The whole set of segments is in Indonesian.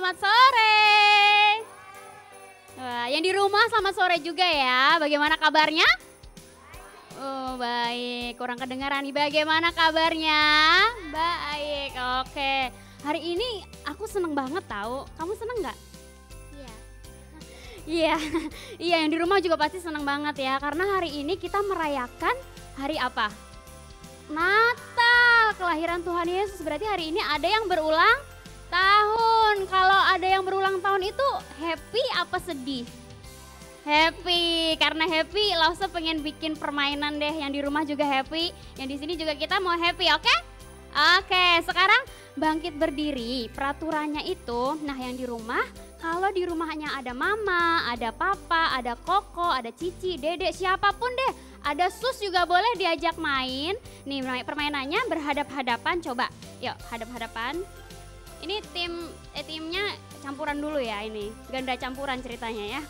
selamat sore. Wah, yang di rumah selamat sore juga ya. Bagaimana kabarnya? Oh baik, kurang kedengaran nih. Bagaimana kabarnya? Baik, oke. Hari ini aku seneng banget tahu. Kamu seneng nggak? Iya. Iya, iya yang di rumah juga pasti seneng banget ya. Karena hari ini kita merayakan hari apa? Natal, kelahiran Tuhan Yesus. Berarti hari ini ada yang berulang tahun. Kalau ada yang berulang tahun itu happy apa sedih? Happy, karena happy Lause pengen bikin permainan deh. Yang di rumah juga happy, yang di sini juga kita mau happy, oke? Oke, sekarang bangkit berdiri. Peraturannya itu, nah yang di rumah, kalau di rumahnya ada mama, ada papa, ada koko, ada cici, dedek, siapapun deh, ada sus juga boleh diajak main. Nih permainannya berhadap-hadapan, coba yuk hadap-hadapan. Ini timnya campuran dulu ya, ini ganda campuran ceritanya ya.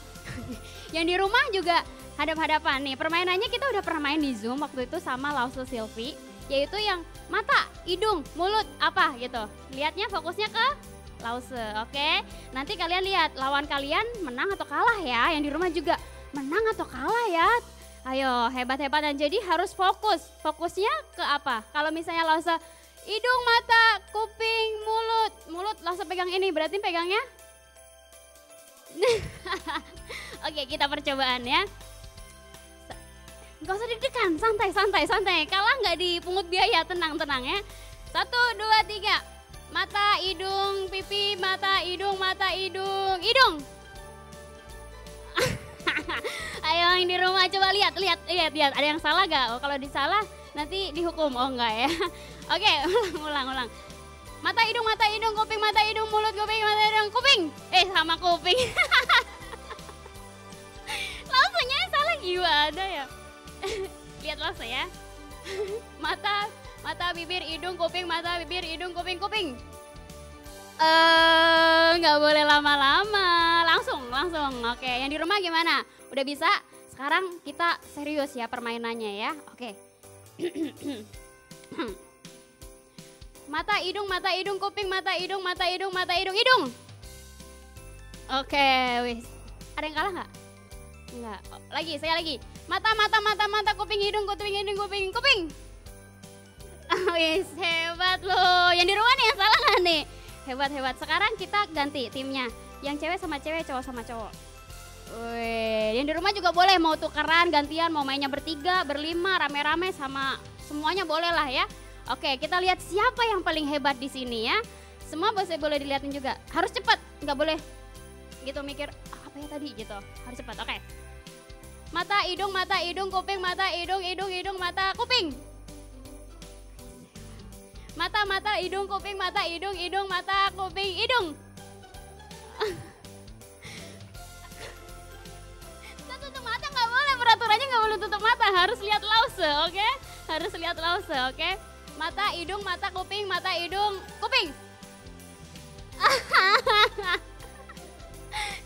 Yang di rumah juga hadap-hadapan. Nih permainannya kita udah pernah main di Zoom waktu itu sama Lause Silvi, yaitu yang mata, hidung, mulut apa gitu. Lihatnya fokusnya ke Lause, oke? Nanti kalian lihat lawan kalian menang atau kalah ya. Yang di rumah juga menang atau kalah ya. Ayo hebat-hebatan, jadi harus fokus. Fokusnya ke apa? Kalau misalnya Lause hidung, mata, kuping, mulut Lause pegang ini, berarti pegangnya oke, kita percobaan ya. Gak usah deg-degan, santai. Kalah nggak dipungut biaya, tenang ya. 1, 2, 3. Mata, hidung, pipi, mata, hidung. Ayo yang di rumah coba lihat. Ada yang salah gak? Oh, kalau disalah nanti dihukum. Oh enggak ya. Oke, ulang. Mata, hidung, kuping, mata, hidung, mulut, kuping, mata, hidung, kuping. Sama kuping. Langsungnya salah gimana ya? Lihat Lause ya. Mata, bibir, hidung, kuping, mata, bibir, hidung, kuping. Nggak boleh lama-lama. Langsung. Oke, yang di rumah gimana? Udah bisa? Sekarang kita serius ya permainannya ya. Oke. Mata, hidung, kuping, mata, hidung. Oke, wis. Ada yang kalah nggak? Enggak. Saya lagi. Mata, kuping, hidung. Wis, hebat loh. Yang di rumah nih yang salah nggak nih? Hebat. Sekarang kita ganti timnya. Yang cewek sama cewek, cowok sama cowok. Wih, yang di rumah juga boleh mau tukeran, gantian, mau mainnya bertiga, berlima, rame-rame sama semuanya boleh lah ya. Oke, kita lihat siapa yang paling hebat di sini ya. Semua boleh dilihatin juga. Harus cepat, nggak boleh gitu mikir apa ya tadi gitu. Harus cepat. Oke. Mata, hidung, kuping, mata, hidung, mata, kuping. Mata, hidung, kuping, mata, hidung, mata, kuping, hidung. Tutup mata nggak boleh, peraturannya nggak boleh tutup mata. Harus lihat Lause, oke? Harus lihat Lause, oke? Mata, hidung, mata, kuping, mata, hidung, kuping.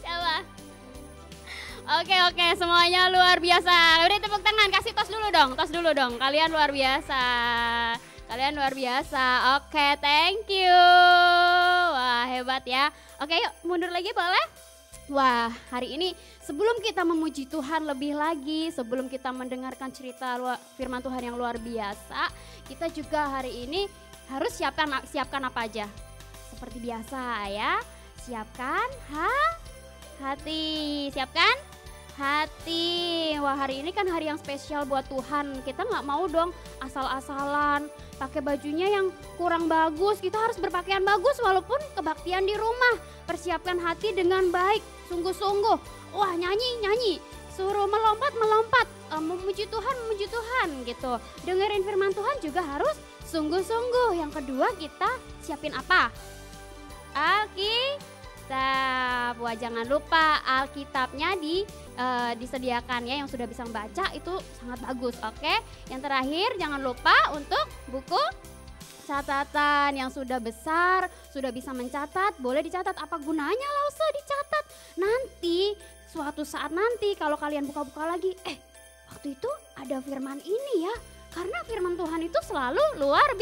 Coba. Oke, semuanya luar biasa. Udah tepuk tangan, kasih tos dulu dong. Kalian luar biasa. Oke, thank you. Wah, hebat ya. Oke, yuk mundur lagi boleh? Wah, hari ini sebelum kita memuji Tuhan lebih lagi, sebelum kita mendengarkan cerita firman Tuhan yang luar biasa, kita juga hari ini harus siapkan apa aja? Seperti biasa ya, siapkan hati. Siapkan hati. Wah, hari ini kan hari yang spesial buat Tuhan. Kita nggak mau dong asal-asalan pakai bajunya yang kurang bagus. Kita harus berpakaian bagus walaupun kebaktian di rumah. Persiapkan hati dengan baik, sungguh-sungguh. Wah, nyanyi, suruh melompat, memuji Tuhan gitu. Dengerin firman Tuhan juga harus sungguh-sungguh. Yang kedua, kita siapin apa? Alkitab. Wah, jangan lupa Alkitabnya disediakan ya, yang sudah bisa membaca itu sangat bagus. Oke. Yang terakhir, jangan lupa untuk buku catatan yang sudah besar, sudah bisa mencatat. Boleh dicatat, apa gunanya Lause dicatat? Nanti suatu saat nanti kalau kalian buka-buka lagi, waktu itu ada firman ini ya. Karena firman Tuhan itu selalu luar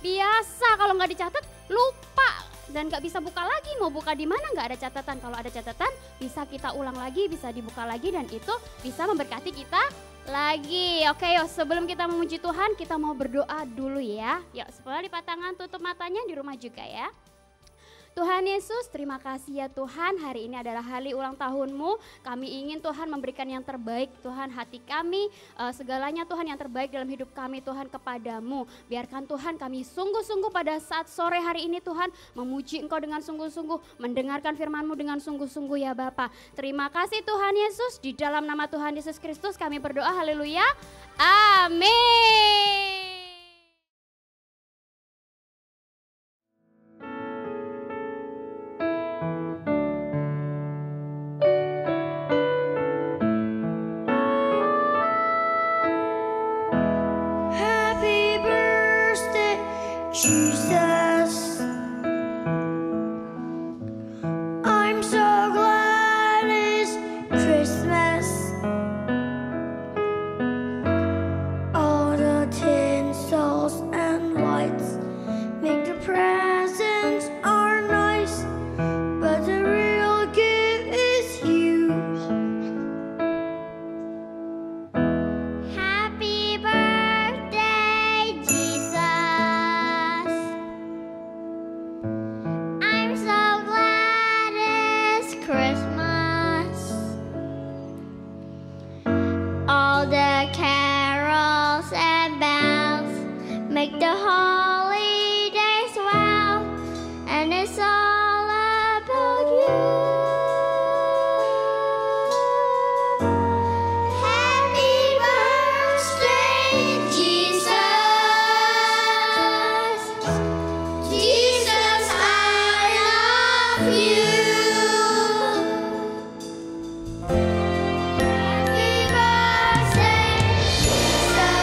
biasa. Kalau nggak dicatat lupa. dan gak bisa buka lagi. Mau buka di mana gak ada catatan. Kalau ada catatan bisa kita ulang lagi, bisa dibuka lagi, dan itu bisa memberkati kita lagi. Oke, yuk sebelum kita memuji Tuhan, kita mau berdoa dulu ya. Yuk, setelah lipat tangan, tutup matanya di rumah juga ya. Tuhan Yesus, terima kasih ya Tuhan, hari ini adalah hari ulang tahun-Mu. Kami ingin Tuhan memberikan yang terbaik, Tuhan, hati kami, segalanya Tuhan yang terbaik dalam hidup kami Tuhan kepada-Mu. Biarkan Tuhan kami sungguh-sungguh pada saat sore hari ini Tuhan, memuji Engkau dengan sungguh-sungguh, mendengarkan firman-Mu dengan sungguh-sungguh ya Bapa. Terima kasih Tuhan Yesus, di dalam nama Tuhan Yesus Kristus kami berdoa, haleluya, amin. Jesus, I'm so glad it's Christmas. All the tinsels and lights make the presents are nice, but the real gift is you. Happy birthday, Jesus. I'm so glad it's Christmas. All the carols and bells make the holidays wow, and it's all about you. Happy birthday, Jesus. Jesus, I love you. Happy birthday, Jesus.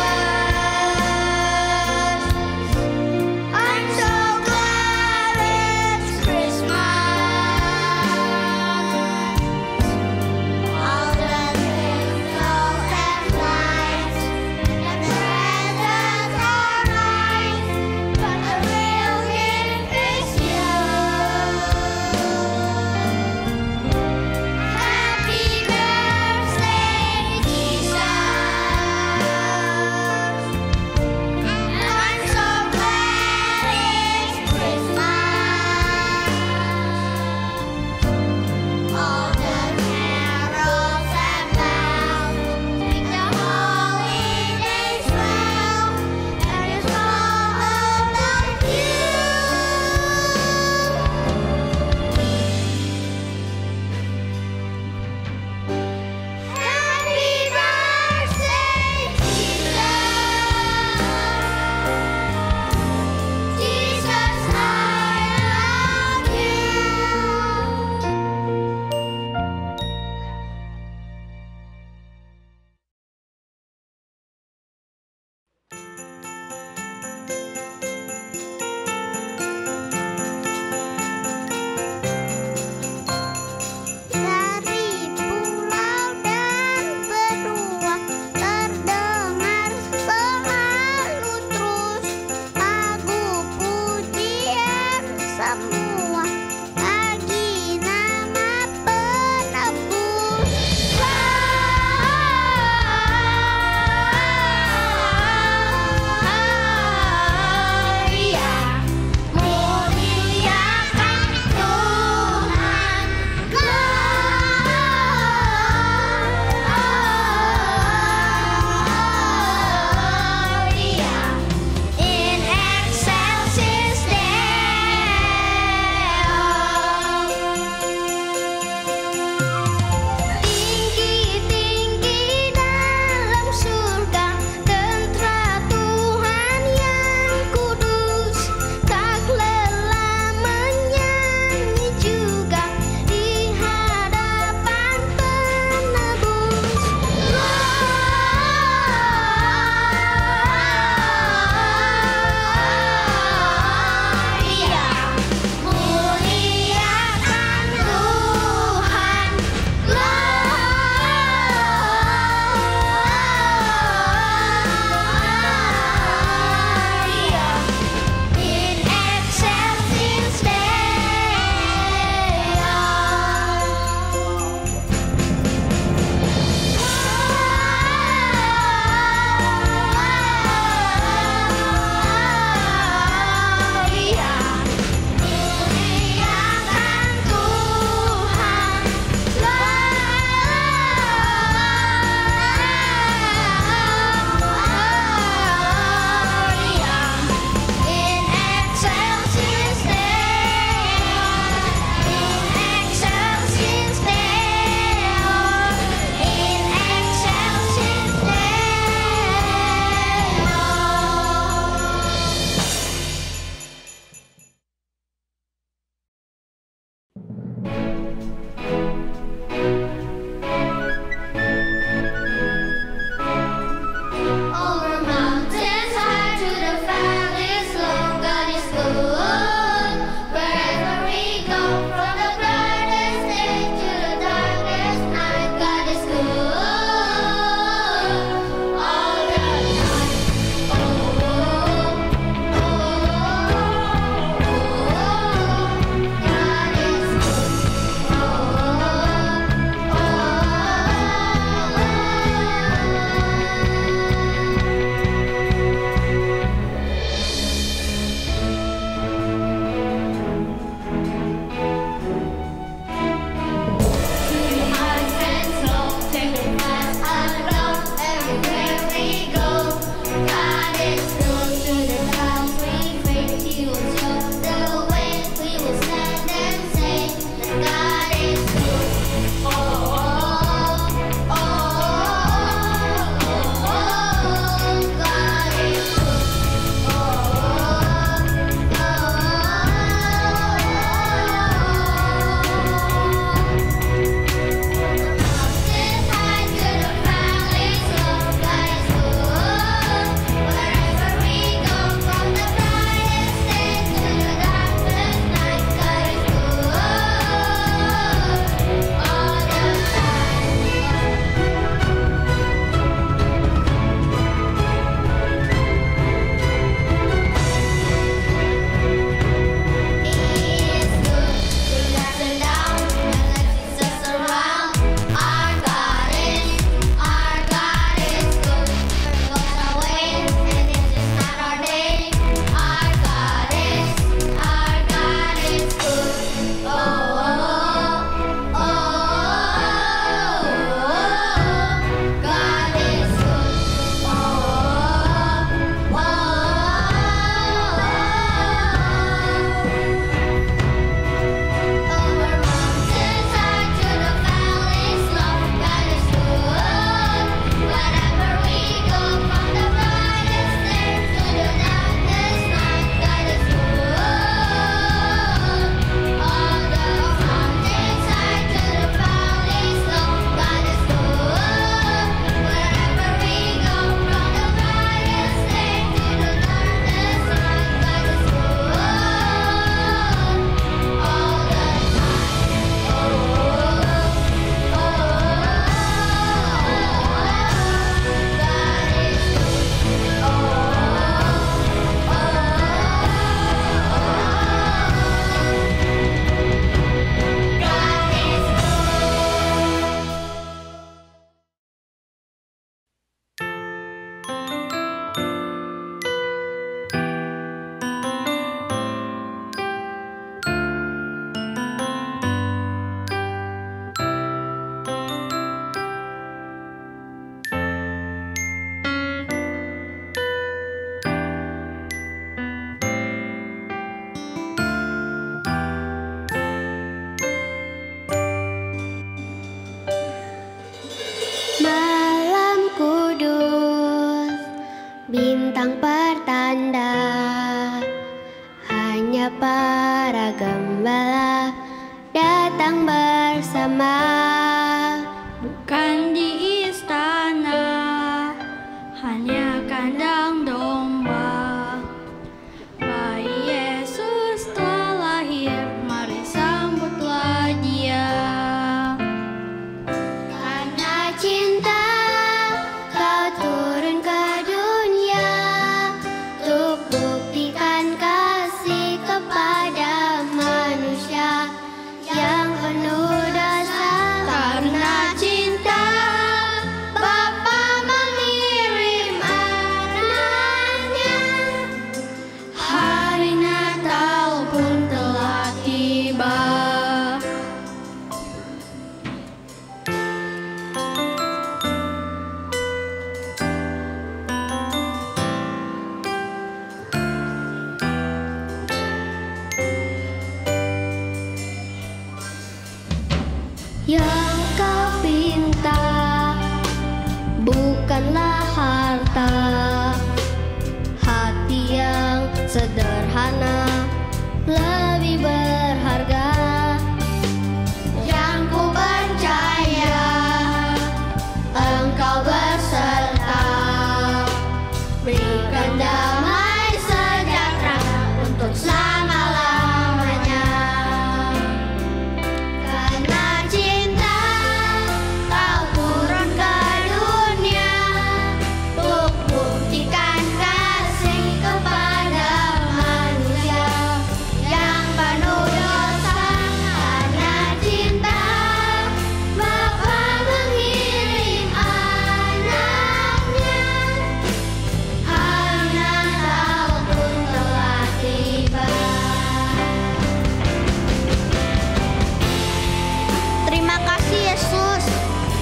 ada para gembala datang bersama. Bukan di istana, hanya kandang domba. Bayi Yesus telah lahir, mari sambutlah Dia. Karena cinta kau turun ke dunia untuk buktikan kasih kepada manusia yang penuh dosa. Karena cinta, Bapa mengirim anaknya. hari Natal pun telah tiba. Yang kau pinta bukanlah harta, hati yang sederhana lebih berharga. Yang ku percaya engkau berserta, berikan damai sejahtera untuk selama-lamanya. Karena cinta kau turun ke dunia untuk buktikan kasih kepada manusia yang penuh dosa. Karena cinta Bapa mengirim anaknya. Hari Natal pun telah tiba. Terima kasih Yesus,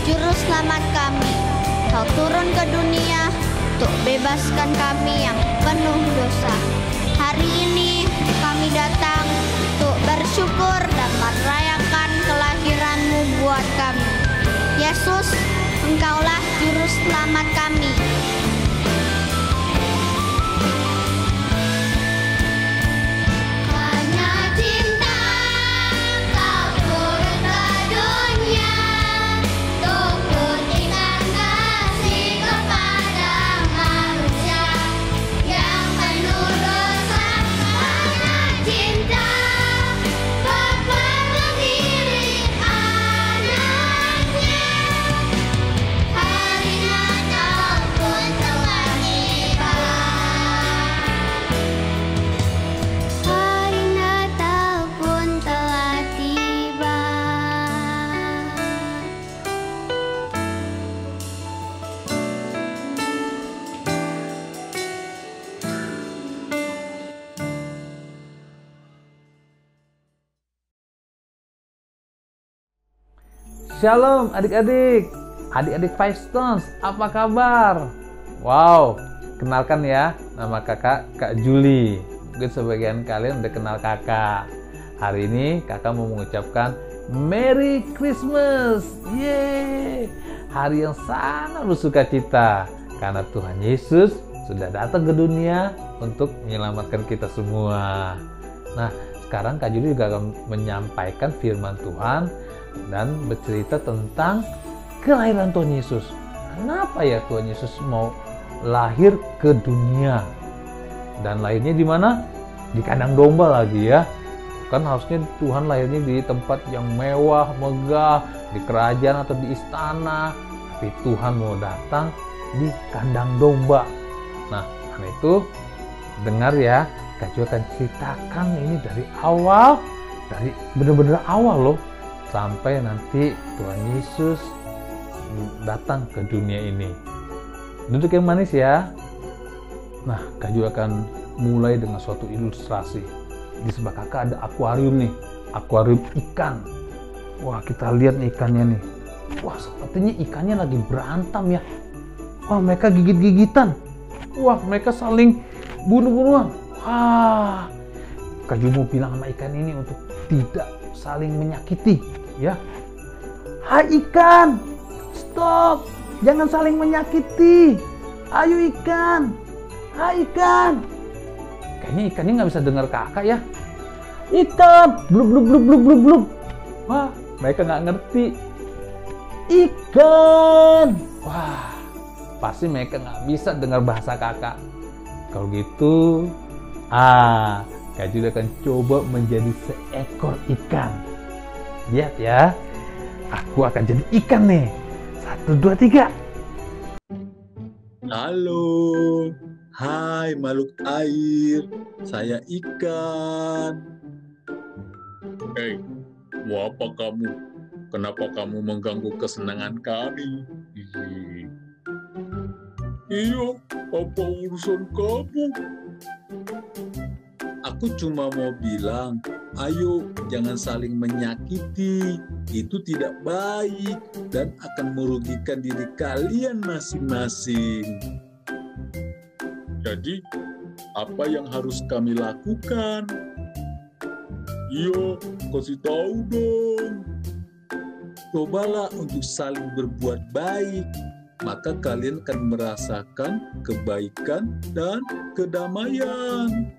Juru Selamat kami. Kau turun ke dunia untuk bebaskan kami yang penuh dosa. Hari ini kami datang untuk bersyukur dan merayakan kelahiran-Mu buat kami. Yesus, Engkaulah Juru Selamat kami. Karena cinta kau turun ke dunia untuk buktikan kasih kepada manusia yang penuh dosa. Karena cinta Bapa mengirim anaknya. Hari Natal pun telah tiba. Hari Natal pun telah tiba. Shalom adik-adik, adik-adik Five Stones, apa kabar? Wow, kenalkan ya, nama kakak Kak Juli. Mungkin sebagian kalian udah kenal kakak. Hari ini kakak mau mengucapkan Merry Christmas. Yeay, hari yang sangat bersuka cita karena Tuhan Yesus sudah datang ke dunia untuk menyelamatkan kita semua. Nah, sekarang Kak Juli juga akan menyampaikan firman Tuhan dan bercerita tentang kelahiran Tuhan Yesus. Kenapa ya Tuhan Yesus mau lahir ke dunia? Dan lahirnya di mana? Di kandang domba lagi ya. Kan harusnya Tuhan lahirnya di tempat yang mewah, megah, di kerajaan atau di istana. Tapi Tuhan mau datang di kandang domba. Nah, karena itu dengar ya, Kak Ju akan ceritakan ini dari awal, dari benar-benar awal loh, sampai nanti Tuhan Yesus datang ke dunia ini. Duduk yang manis ya. Nah, Kak Ju akan mulai dengan suatu ilustrasi. Di sebelah kakak ada akuarium nih, akuarium ikan. Wah, kita lihat nih ikannya nih. Wah, sepertinya ikannya lagi berantem ya. Wah, mereka gigit-gigitan. Wah, mereka saling bunuh-bunuhan. Wah, Kak Ju mau bilang sama ikan ini untuk tidak saling menyakiti ya. Hai ikan, stop, jangan saling menyakiti. Ayo ikan, hai ikan. Kayaknya ikannya nggak bisa dengar kakak ya. Ikan, blub blub blub blub blub blub. Wah, mereka nggak ngerti. Ikan. Wah, pasti mereka nggak bisa dengar bahasa kakak. Kalau gitu, Kak Juli akan coba menjadi seekor ikan. Lihat ya, aku akan jadi ikan nih. 1, 2, 3. Halo, hai makhluk air, saya ikan. Hei, mau apa kamu? Kenapa kamu mengganggu kesenangan kami? Iya, apa urusan kamu? Aku cuma mau bilang, ayo jangan saling menyakiti. Itu tidak baik dan akan merugikan diri kalian masing-masing. Jadi, apa yang harus kami lakukan? Iya, kasih tahu dong. Cobalah untuk saling berbuat baik, maka kalian akan merasakan kebaikan dan kedamaian.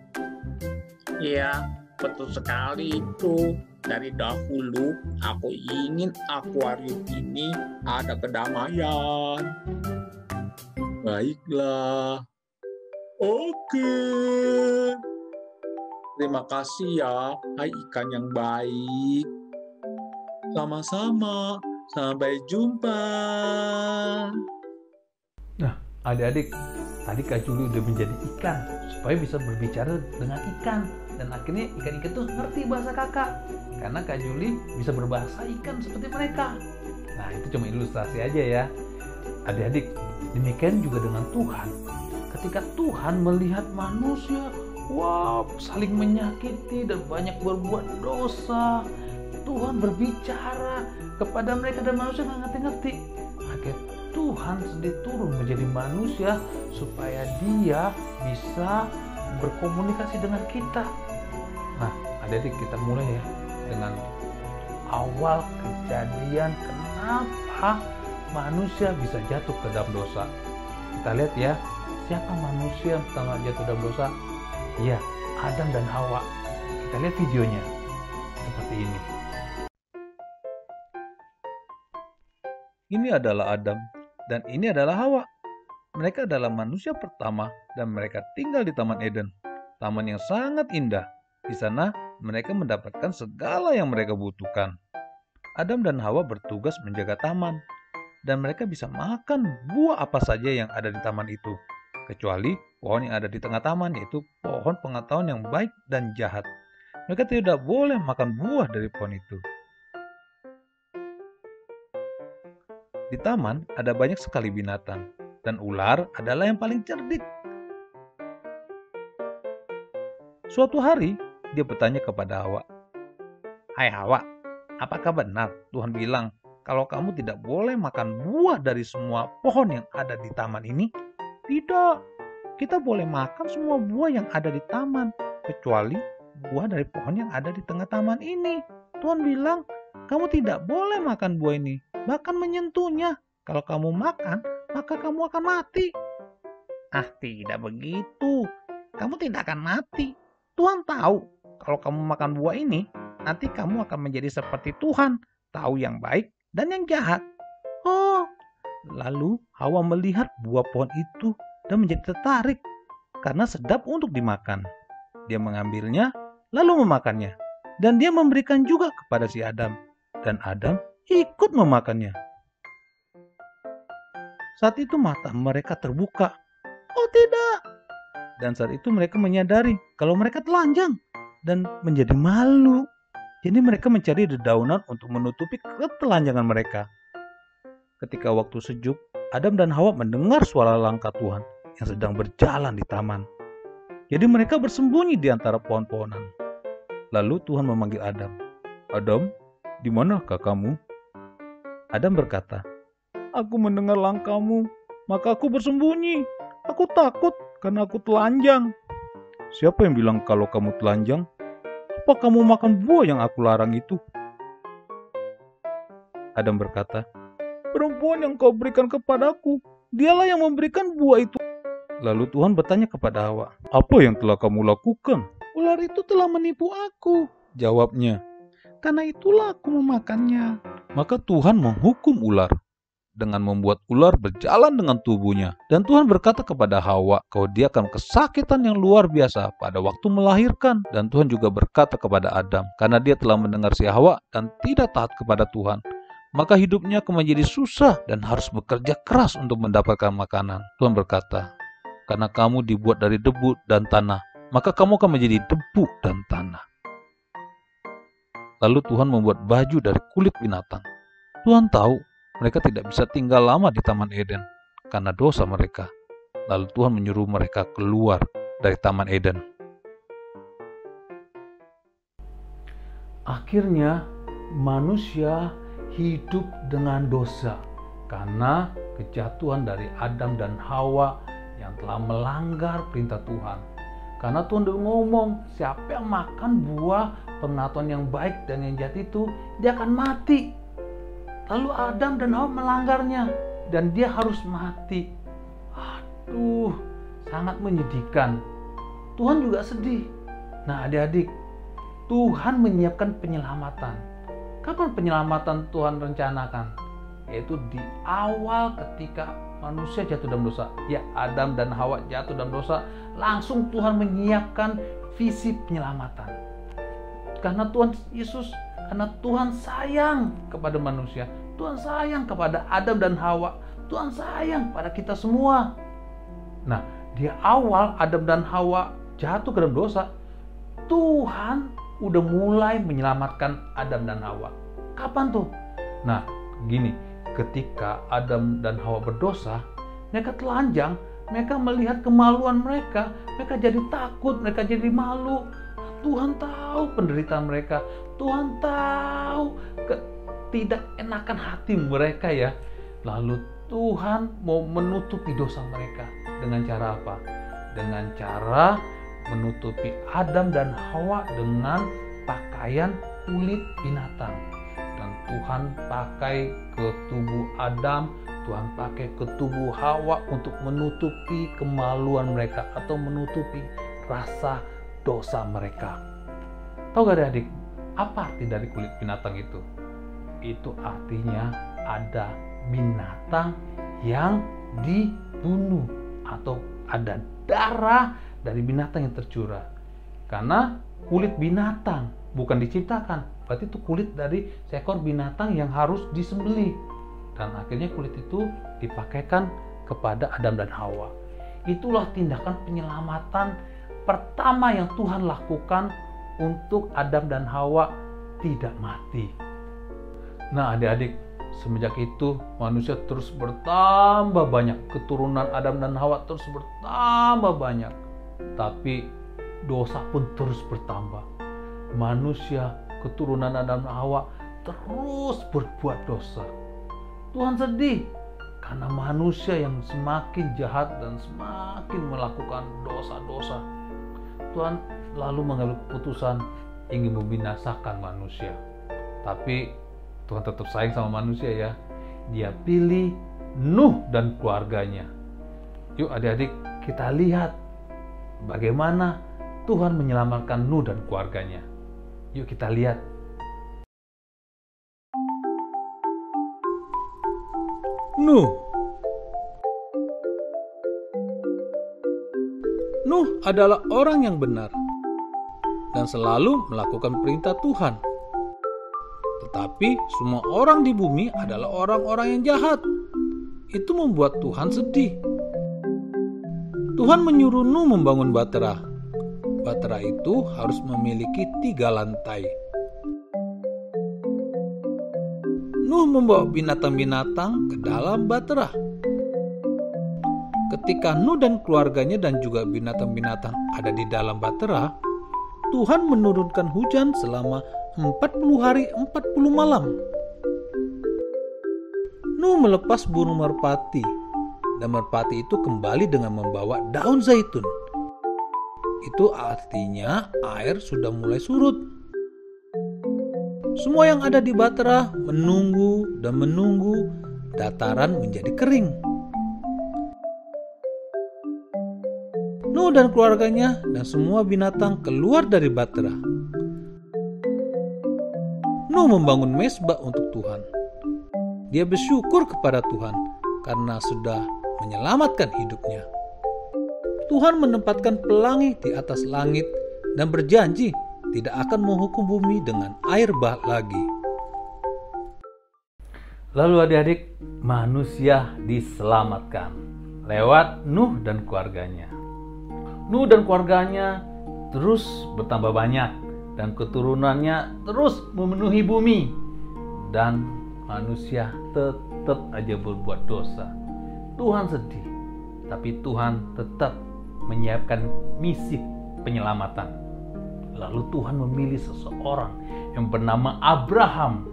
Iya, betul sekali itu. Dari dahulu, aku ingin akuarium ini ada kedamaian. Baiklah. Oke. Terima kasih ya, hai ikan yang baik. Sama-sama. Sampai jumpa. Nah, adik-adik, tadi Kak Juli udah menjadi ikan supaya bisa berbicara dengan ikan. Dan akhirnya ikan-ikan tuh ngerti bahasa kakak. Karena Kak Juli bisa berbahasa ikan seperti mereka. Nah, itu cuma ilustrasi aja ya. Adik-adik, demikian juga dengan Tuhan. Ketika Tuhan melihat manusia, saling menyakiti dan banyak berbuat dosa, Tuhan berbicara kepada mereka dan manusia nggak ngerti-ngerti. Akhirnya Tuhan sendiri turun menjadi manusia supaya dia bisa berkomunikasi dengan kita. Nah, adik-adik, kita mulai ya dengan awal kejadian kenapa manusia bisa jatuh ke dalam dosa. Kita lihat ya, siapa manusia yang pertama jatuh dalam dosa? Iya, Adam dan Hawa. Kita lihat videonya seperti ini. Ini adalah Adam dan ini adalah Hawa. Mereka adalah manusia pertama dan mereka tinggal di Taman Eden. Taman yang sangat indah. Di sana mereka mendapatkan segala yang mereka butuhkan. Adam dan Hawa bertugas menjaga taman dan mereka bisa makan buah apa saja yang ada di taman itu. Kecuali pohon yang ada di tengah taman, yaitu pohon pengetahuan yang baik dan jahat. Mereka tidak boleh makan buah dari pohon itu. Di taman ada banyak sekali binatang, dan ular adalah yang paling cerdik. Suatu hari, dia bertanya kepada Hawa, "Hai Hawa, apakah benar Tuhan bilang kalau kamu tidak boleh makan buah dari semua pohon yang ada di taman ini?" "Tidak, kita boleh makan semua buah yang ada di taman, kecuali buah dari pohon yang ada di tengah taman ini. Tuhan bilang, kamu tidak boleh makan buah ini, bahkan menyentuhnya. Kalau kamu makan, maka kamu akan mati." "Ah, tidak begitu. Kamu tidak akan mati. Tuhan tahu, kalau kamu makan buah ini, nanti kamu akan menjadi seperti Tuhan, tahu yang baik dan yang jahat." Oh, lalu Hawa melihat buah pohon itu dan menjadi tertarik karena sedap untuk dimakan. Dia mengambilnya lalu memakannya dan dia memberikan juga kepada si Adam dan Adam ikut memakannya. Saat itu mata mereka terbuka. Oh tidak! Dan saat itu mereka menyadari kalau mereka telanjang dan menjadi malu. Jadi mereka mencari dedaunan untuk menutupi ketelanjangan mereka. Ketika waktu sejuk, Adam dan Hawa mendengar suara langkah Tuhan yang sedang berjalan di taman. Jadi mereka bersembunyi di antara pohon-pohonan. Lalu Tuhan memanggil Adam. "Adam, di manakah kamu?" Adam berkata, "Aku mendengar langkahmu, maka aku bersembunyi. Aku takut karena aku telanjang." "Siapa yang bilang kalau kamu telanjang? Apa kamu makan buah yang aku larang itu?" Adam berkata, "Perempuan yang kau berikan kepadaku, dialah yang memberikan buah itu." Lalu Tuhan bertanya kepada Hawa, "Apa yang telah kamu lakukan?" "Ular itu telah menipu aku. jawabnya. Karena itulah aku memakannya. Maka Tuhan menghukum ular dengan membuat ular berjalan dengan tubuhnya. Dan Tuhan berkata kepada Hawa bahwa dia akan kesakitan yang luar biasa pada waktu melahirkan. Dan Tuhan juga berkata kepada Adam, karena dia telah mendengar si Hawa dan tidak taat kepada Tuhan, maka hidupnya akan menjadi susah dan harus bekerja keras untuk mendapatkan makanan. Tuhan berkata, karena kamu dibuat dari debu dan tanah, maka kamu akan menjadi debu dan tanah. Lalu Tuhan membuat baju dari kulit binatang. Tuhan tahu mereka tidak bisa tinggal lama di Taman Eden karena dosa mereka. Lalu Tuhan menyuruh mereka keluar dari Taman Eden. Akhirnya manusia hidup dengan dosa karena kejatuhan dari Adam dan Hawa yang telah melanggar perintah Tuhan. Karena Tuhan udah ngomong, siapa yang makan buah pengetahuan yang baik dan yang jahat itu, dia akan mati. Lalu Adam dan Hawa melanggarnya dan dia harus mati. Aduh, sangat menyedihkan. Tuhan juga sedih. Nah, adik-adik, Tuhan menyiapkan penyelamatan. Kapan penyelamatan Tuhan rencanakan? Yaitu di awal ketika manusia jatuh dalam dosa. Ya, Adam dan Hawa jatuh dalam dosa, langsung Tuhan menyiapkan visi penyelamatan. Karena Tuhan Yesus, karena Tuhan sayang kepada manusia, Tuhan sayang kepada Adam dan Hawa, Tuhan sayang pada kita semua. Nah, di awal Adam dan Hawa jatuh ke dalam dosa, Tuhan udah mulai menyelamatkan Adam dan Hawa. Kapan tuh? Nah, gini, ketika Adam dan Hawa berdosa, mereka telanjang, mereka melihat kemaluan mereka jadi takut, mereka jadi malu. Tuhan tahu penderitaan mereka, Tuhan tahu tidak enakan hati mereka ya. Lalu Tuhan mau menutupi dosa mereka dengan cara apa? Dengan cara menutupi Adam dan Hawa dengan pakaian kulit binatang. Dan Tuhan pakai ke tubuh Adam, Tuhan pakai ke tubuh Hawa untuk menutupi kemaluan mereka atau menutupi rasa dosa mereka. Tahu gak adik, apa arti dari kulit binatang itu? Itu artinya ada binatang yang dibunuh atau ada darah dari binatang yang tercurah. Karena kulit binatang bukan diciptakan, berarti itu kulit dari seekor binatang yang harus disembelih. Dan akhirnya kulit itu dipakaikan kepada Adam dan Hawa. Itulah tindakan penyelamatan pertama yang Tuhan lakukan untuk Adam dan Hawa tidak mati. Nah, adik-adik, semenjak itu manusia terus bertambah banyak, keturunan Adam dan Hawa terus bertambah banyak. Tapi dosa pun terus bertambah. Manusia keturunan Adam dan Hawa terus berbuat dosa. Tuhan sedih karena manusia yang semakin jahat dan semakin melakukan dosa-dosa. Tuhan lalu mengambil keputusan ingin membinasakan manusia. Tapi Tuhan tetap sayang sama manusia ya. Dia pilih Nuh dan keluarganya. Yuk adik-adik, kita lihat bagaimana Tuhan menyelamatkan Nuh dan keluarganya. Yuk kita lihat. Nuh adalah orang yang benar dan selalu melakukan perintah Tuhan. Tetapi semua orang di bumi adalah orang-orang yang jahat. Itu membuat Tuhan sedih. Tuhan menyuruh Nuh membangun bahtera. Bahtera itu harus memiliki 3 lantai. Nuh membawa binatang-binatang ke dalam bahtera. Ketika Nuh dan keluarganya dan juga binatang-binatang ada di dalam bahtera, Tuhan menurunkan hujan selama 40 hari 40 malam. Nuh melepas burung merpati, dan merpati itu kembali dengan membawa daun zaitun. Itu artinya air sudah mulai surut. Semua yang ada di bahtera menunggu dan menunggu dataran menjadi kering. Nuh dan keluarganya dan semua binatang keluar dari bahtera. Nuh membangun mezbah untuk Tuhan. Dia bersyukur kepada Tuhan karena sudah menyelamatkan hidupnya. Tuhan menempatkan pelangi di atas langit dan berjanji tidak akan menghukum bumi dengan air bah lagi. Lalu adik-adik, manusia diselamatkan lewat Nuh dan keluarganya. Nuh dan keluarganya terus bertambah banyak dan keturunannya terus memenuhi bumi. Dan manusia tetap aja berbuat dosa. Tuhan sedih, tapi Tuhan tetap menyiapkan misi penyelamatan. Lalu Tuhan memilih seseorang yang bernama Abraham.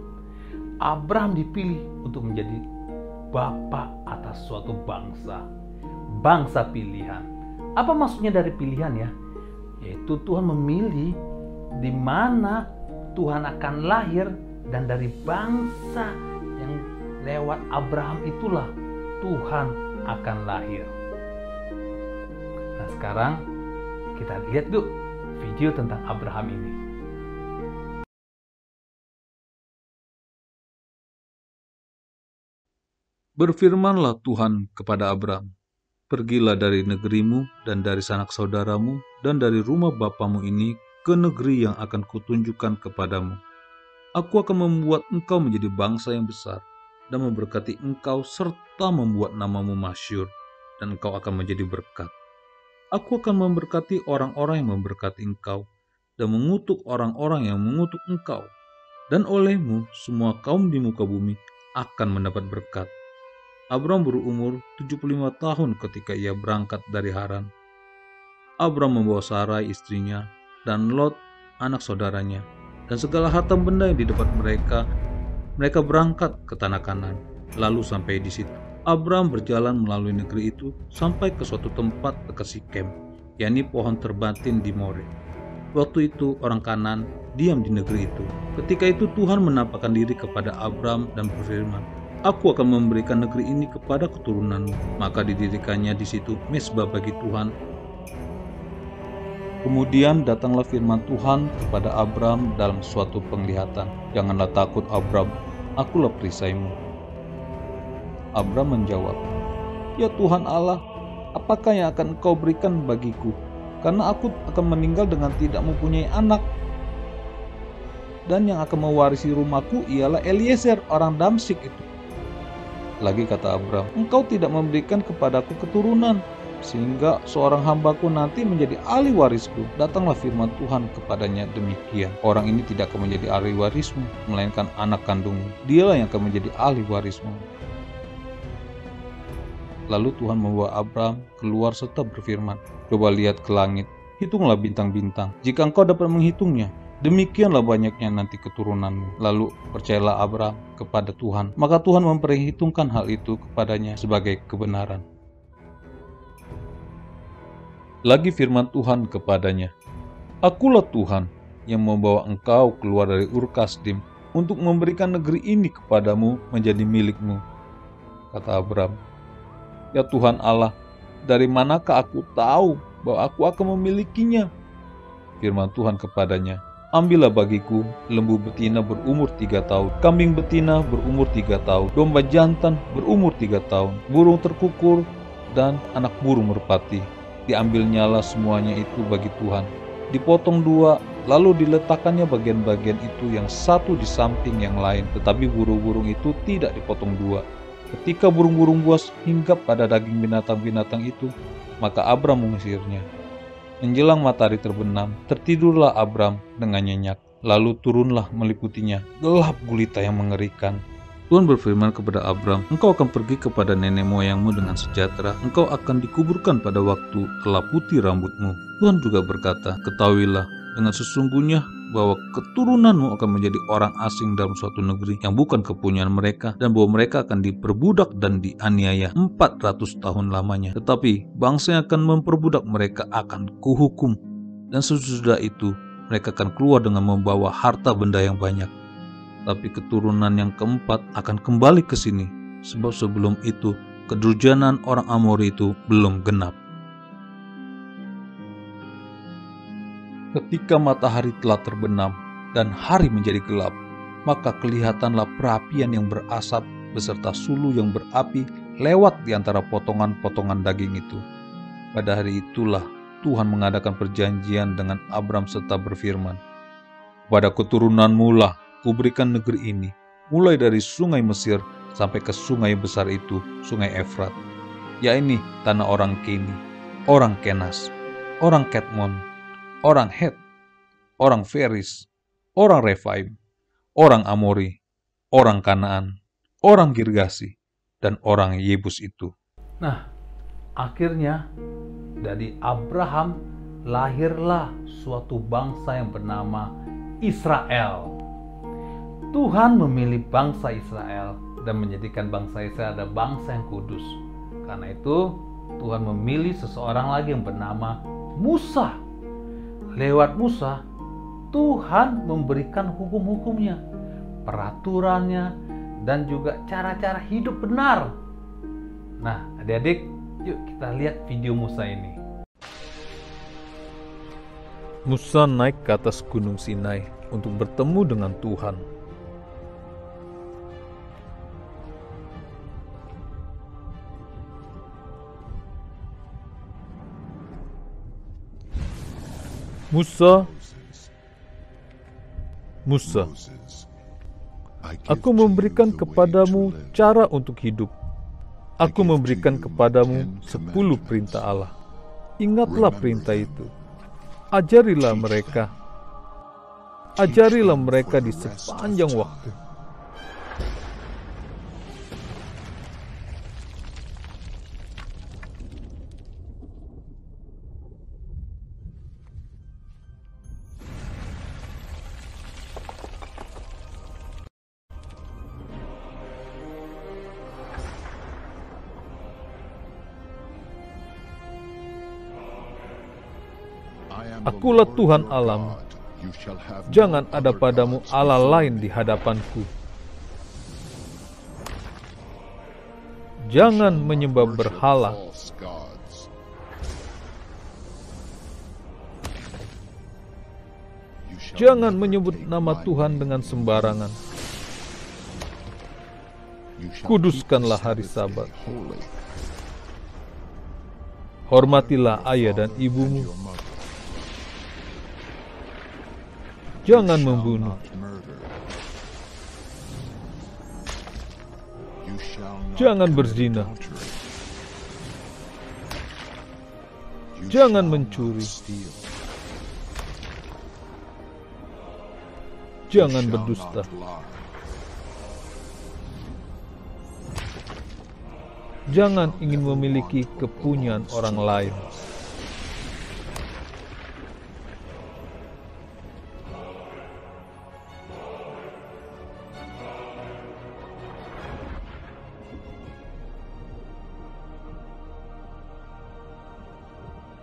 Abraham dipilih untuk menjadi bapak atas suatu bangsa. Bangsa pilihan. Apa maksudnya dari pilihan ya? Yaitu Tuhan memilih di mana Tuhan akan lahir, dan dari bangsa yang lewat Abraham itulah Tuhan akan lahir. Nah, sekarang kita lihat yuk video tentang Abraham ini. Berfirmanlah Tuhan kepada Abram, pergilah dari negerimu dan dari sanak saudaramu dan dari rumah bapamu ini ke negeri yang akan kutunjukkan kepadamu. Aku akan membuat engkau menjadi bangsa yang besar dan memberkati engkau serta membuat namamu masyhur, dan engkau akan menjadi berkat. Aku akan memberkati orang-orang yang memberkati engkau dan mengutuk orang-orang yang mengutuk engkau. Dan olehmu semua kaum di muka bumi akan mendapat berkat. Abram berumur 75 tahun ketika ia berangkat dari Haran. Abram membawa Sarai istrinya dan Lot anak saudaranya dan segala harta benda yang di depan mereka. Mereka berangkat ke tanah Kanan, lalu sampai di situ. Abram berjalan melalui negeri itu sampai ke suatu tempat dekat Sikem, yakni pohon terbatin di More. Waktu itu orang Kanan diam di negeri itu. Ketika itu Tuhan menampakkan diri kepada Abram dan berfirman, Aku akan memberikan negeri ini kepada keturunanmu. Maka didirikannya di situ mezbah bagi Tuhan. Kemudian datanglah firman Tuhan kepada Abram dalam suatu penglihatan. Janganlah takut Abram, akulah perisaimu. Abram menjawab, Ya Tuhan Allah, apakah yang akan engkau berikan bagiku? Karena aku akan meninggal dengan tidak mempunyai anak. Dan yang akan mewarisi rumahku ialah Eliezer orang Damsyik itu. Lagi kata Abram, engkau tidak memberikan kepadaku keturunan, sehingga seorang hambaku nanti menjadi ahli warisku. Datanglah firman Tuhan kepadanya demikian, orang ini tidak akan menjadi ahli warismu, melainkan anak kandungmu. Dialah yang akan menjadi ahli warismu. Lalu Tuhan membawa Abram keluar serta berfirman, coba lihat ke langit, hitunglah bintang-bintang, jika engkau dapat menghitungnya. Demikianlah banyaknya nanti keturunanmu. Lalu percayalah Abram kepada Tuhan. Maka Tuhan memperhitungkan hal itu kepadanya sebagai kebenaran. Lagi firman Tuhan kepadanya, Akulah Tuhan yang membawa engkau keluar dari Ur Kasdim untuk memberikan negeri ini kepadamu menjadi milikmu. Kata Abram, Ya Tuhan Allah, dari manakah aku tahu bahwa aku akan memilikinya? Firman Tuhan kepadanya, Ambillah bagiku lembu betina berumur 3 tahun, kambing betina berumur 3 tahun, domba jantan berumur 3 tahun, burung terkukur, dan anak burung merpati. Diambilnyalah semuanya itu bagi Tuhan. Dipotong 2, lalu diletakkannya bagian-bagian itu yang satu di samping yang lain, tetapi burung-burung itu tidak dipotong 2. Ketika burung-burung buas hinggap pada daging binatang-binatang itu, maka Abram mengusirnya. Menjelang matahari terbenam, tertidurlah Abram dengan nyenyak. Lalu turunlah meliputinya gelap gulita yang mengerikan. Tuhan berfirman kepada Abram, Engkau akan pergi kepada nenek moyangmu dengan sejahtera. Engkau akan dikuburkan pada waktu telah putih rambutmu. Tuhan juga berkata, Ketahuilah dengan sesungguhnya bahwa keturunanmu akan menjadi orang asing dalam suatu negeri yang bukan kepunyaan mereka, dan bahwa mereka akan diperbudak dan dianiaya 400 tahun lamanya. Tetapi bangsa yang akan memperbudak mereka akan kuhukum, dan sesudah itu mereka akan keluar dengan membawa harta benda yang banyak. Tapi keturunan yang keempat akan kembali ke sini, sebab sebelum itu kedurjanan orang Amori itu belum genap. Ketika matahari telah terbenam dan hari menjadi gelap, maka kelihatanlah perapian yang berasap beserta sulu yang berapi lewat di antara potongan-potongan daging itu. Pada hari itulah Tuhan mengadakan perjanjian dengan Abram serta berfirman, "Pada keturunanmu lah kuberikan negeri ini, mulai dari sungai Mesir sampai ke sungai besar itu, sungai Efrat, yakni tanah orang Keni, orang Kenas, orang Ketmon, orang Het, orang Feris, orang Refaim, orang Amori, orang Kanaan, orang Girgasi, dan orang Yebus itu." Nah, akhirnya dari Abraham lahirlah suatu bangsa yang bernama Israel. Tuhan memilih bangsa Israel dan menjadikan bangsa Israel adalah bangsa yang kudus. Karena itu Tuhan memilih seseorang lagi yang bernama Musa. Lewat Musa, Tuhan memberikan hukum-hukumnya, peraturannya, dan juga cara-cara hidup benar. Nah, adik-adik, yuk kita lihat video Musa ini. Musa naik ke atas gunung Sinai untuk bertemu dengan Tuhan. Musa, aku memberikan kepadamu cara untuk hidup. Aku memberikan kepadamu 10 perintah Allah. Ingatlah perintah itu. Ajarilah mereka di sepanjang waktu. Akulah Tuhan Allahmu. Jangan ada padamu Allah lain di hadapanku. Jangan menyembah berhala. Jangan menyebut nama Tuhan dengan sembarangan. Kuduskanlah hari Sabat. Hormatilah ayah dan ibumu. Jangan membunuh. Jangan berzina. Jangan mencuri. Jangan berdusta. Jangan ingin memiliki kepunyaan orang lain.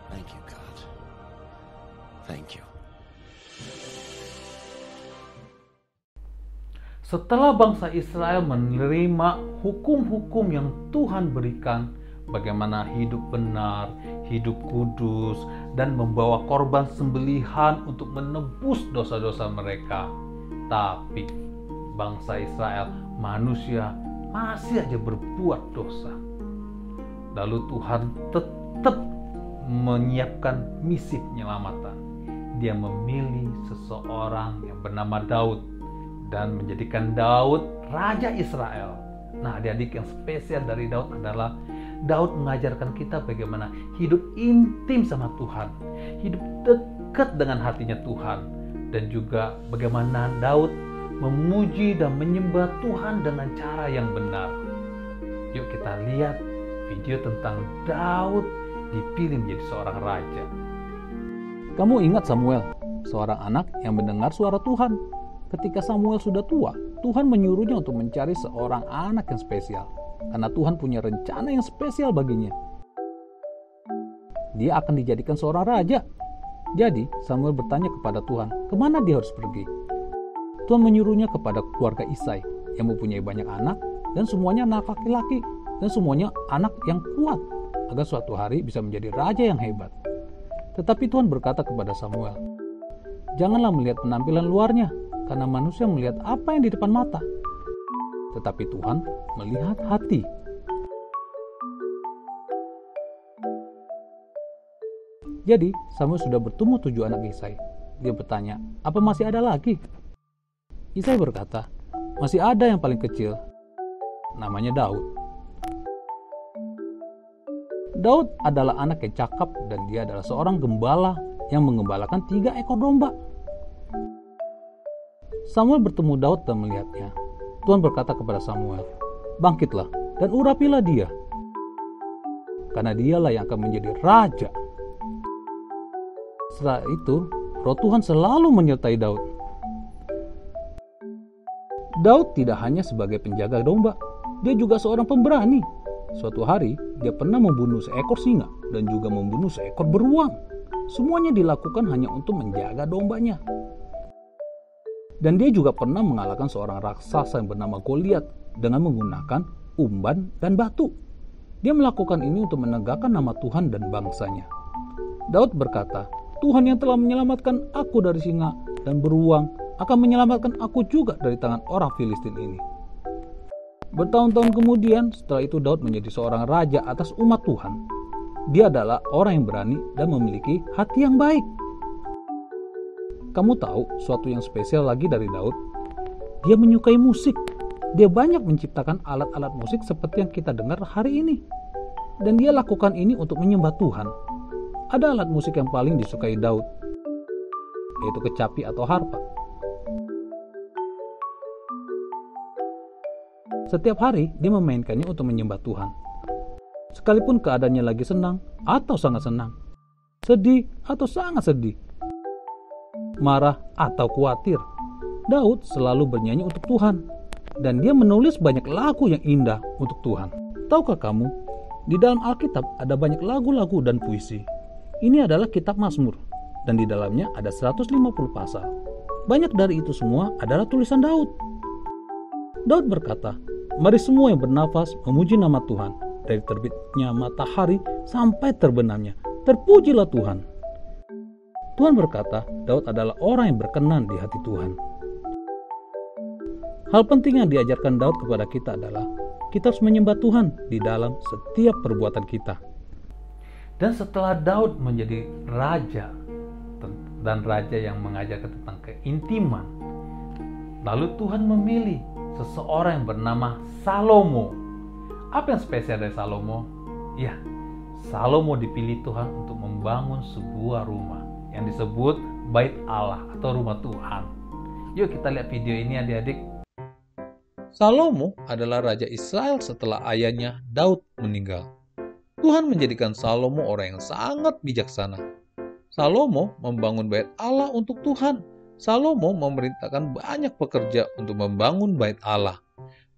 Thank you, God. Thank you. Setelah bangsa Israel menerima hukum-hukum yang Tuhan berikan, bagaimana hidup benar, hidup kudus, dan membawa korban sembelihan untuk menebus dosa-dosa mereka. Tapi bangsa Israel, manusia, masih aja berbuat dosa. Lalu Tuhan tetap menyiapkan misi penyelamatan. Dia memilih seseorang yang bernama Daud dan menjadikan Daud Raja Israel. Nah, adik-adik, yang spesial dari Daud adalah Daud mengajarkan kita bagaimana hidup intim sama Tuhan, hidup dekat dengan hatinya Tuhan, dan juga bagaimana Daud memuji dan menyembah Tuhan dengan cara yang benar. Yuk kita lihat video tentang Daud dipilih menjadi seorang raja. Kamu ingat Samuel, seorang anak yang mendengar suara Tuhan. Ketika Samuel sudah tua, Tuhan menyuruhnya untuk mencari seorang anak yang spesial, karena Tuhan punya rencana yang spesial baginya. Dia akan dijadikan seorang raja. Jadi Samuel bertanya kepada Tuhan, kemana dia harus pergi? Tuhan menyuruhnya kepada keluarga Isai yang mempunyai banyak anak, dan semuanya anak laki-laki, dan semuanya anak yang kuat, agar suatu hari bisa menjadi raja yang hebat. Tetapi Tuhan berkata kepada Samuel, janganlah melihat penampilan luarnya, karena manusia melihat apa yang di depan mata, tetapi Tuhan melihat hati. Jadi, Samuel sudah bertemu 7 anak Isai. Dia bertanya, apa masih ada lagi? Isai berkata, masih ada yang paling kecil, namanya Daud. Daud adalah anak yang cakap dan dia adalah seorang gembala yang mengembalakan 3 ekor domba. Samuel bertemu Daud dan melihatnya. Tuhan berkata kepada Samuel, bangkitlah dan urapilah dia, karena dialah yang akan menjadi raja. Setelah itu, Roh Tuhan selalu menyertai Daud. Daud tidak hanya sebagai penjaga domba, dia juga seorang pemberani. Suatu hari, dia pernah membunuh seekor singa dan juga membunuh seekor beruang. Semuanya dilakukan hanya untuk menjaga dombanya. Dan dia juga pernah mengalahkan seorang raksasa yang bernama Goliat dengan menggunakan umban dan batu. Dia melakukan ini untuk menegakkan nama Tuhan dan bangsanya. Daud berkata, Tuhan yang telah menyelamatkan aku dari singa dan beruang akan menyelamatkan aku juga dari tangan orang Filistin ini. Bertahun-tahun kemudian, setelah itu Daud menjadi seorang raja atas umat Tuhan. Dia adalah orang yang berani dan memiliki hati yang baik. Kamu tahu suatu yang spesial lagi dari Daud? Dia menyukai musik. Dia banyak menciptakan alat-alat musik seperti yang kita dengar hari ini. Dan dia lakukan ini untuk menyembah Tuhan. Ada alat musik yang paling disukai Daud, yaitu kecapi atau harpa. Setiap hari dia memainkannya untuk menyembah Tuhan. Sekalipun keadaannya lagi senang atau sangat senang, sedih atau sangat sedih, marah atau khawatir, Daud selalu bernyanyi untuk Tuhan. Dan dia menulis banyak lagu yang indah untuk Tuhan. Tahukah kamu, di dalam Alkitab ada banyak lagu-lagu dan puisi. Ini adalah kitab Mazmur, dan di dalamnya ada 150 pasal. Banyak dari itu semua adalah tulisan Daud. Daud berkata, mari semua yang bernafas memuji nama Tuhan, dari terbitnya matahari sampai terbenamnya. Terpujilah Tuhan. Tuhan berkata, Daud adalah orang yang berkenan di hati Tuhan. Hal penting yang diajarkan Daud kepada kita adalah, kita harus menyembah Tuhan di dalam setiap perbuatan kita. Dan setelah Daud menjadi raja, dan raja yang mengajarkan tentang keintiman, lalu Tuhan memilih seseorang yang bernama Salomo. Apa yang spesial dari Salomo? Ya, Salomo dipilih Tuhan untuk membangun sebuah rumah yang disebut Bait Allah atau rumah Tuhan. Yuk kita lihat video ini adik-adik. Salomo adalah raja Israel setelah ayahnya Daud meninggal. Tuhan menjadikan Salomo orang yang sangat bijaksana. Salomo membangun bait Allah untuk Tuhan. Salomo memerintahkan banyak pekerja untuk membangun bait Allah.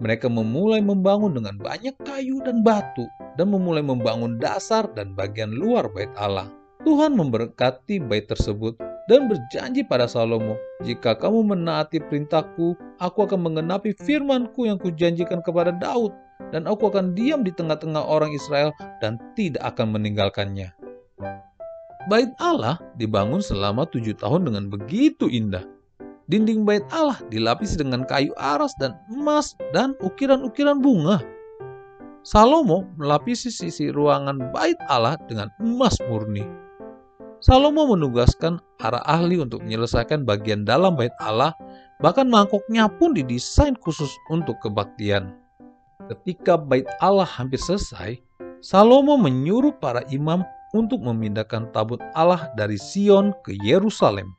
Mereka memulai membangun dengan banyak kayu dan batu, dan memulai membangun dasar dan bagian luar bait Allah. Tuhan memberkati bait tersebut dan berjanji pada Salomo, jika kamu menaati perintahku, aku akan menggenapi firmanku yang kujanjikan kepada Daud, dan aku akan diam di tengah-tengah orang Israel dan tidak akan meninggalkannya. Bait Allah dibangun selama 7 tahun dengan begitu indah. Dinding bait Allah dilapisi dengan kayu aras dan emas dan ukiran-ukiran bunga. Salomo melapisi sisi ruangan bait Allah dengan emas murni. Salomo menugaskan para ahli untuk menyelesaikan bagian dalam bait Allah, bahkan mangkoknya pun didesain khusus untuk kebaktian. Ketika bait Allah hampir selesai, Salomo menyuruh para imam untuk memindahkan tabut Allah dari Sion ke Yerusalem.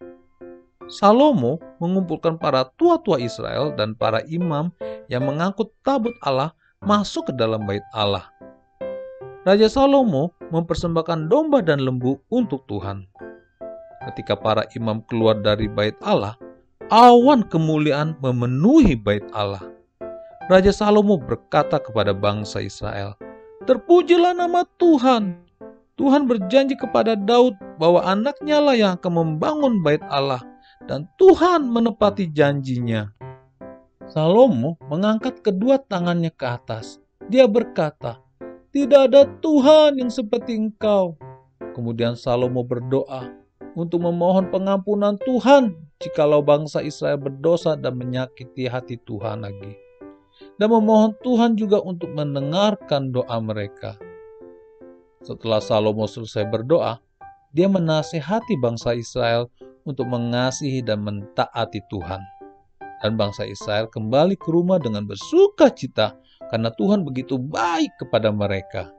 Salomo mengumpulkan para tua-tua Israel dan para imam yang mengangkut tabut Allah masuk ke dalam bait Allah. Raja Salomo mempersembahkan domba dan lembu untuk Tuhan. Ketika para imam keluar dari bait Allah, awan kemuliaan memenuhi bait Allah. Raja Salomo berkata kepada bangsa Israel, "Terpujilah nama Tuhan. Tuhan berjanji kepada Daud bahwa anaknya lah yang akan membangun bait Allah, dan Tuhan menepati janjinya." Salomo mengangkat kedua tangannya ke atas. Dia berkata, "Tidak ada Tuhan yang seperti Engkau." Kemudian Salomo berdoa untuk memohon pengampunan Tuhan jikalau bangsa Israel berdosa dan menyakiti hati Tuhan lagi. Dan memohon Tuhan juga untuk mendengarkan doa mereka. Setelah Salomo selesai berdoa, dia menasihati bangsa Israel untuk mengasihi dan mentaati Tuhan. Dan bangsa Israel kembali ke rumah dengan bersuka cita karena Tuhan begitu baik kepada mereka.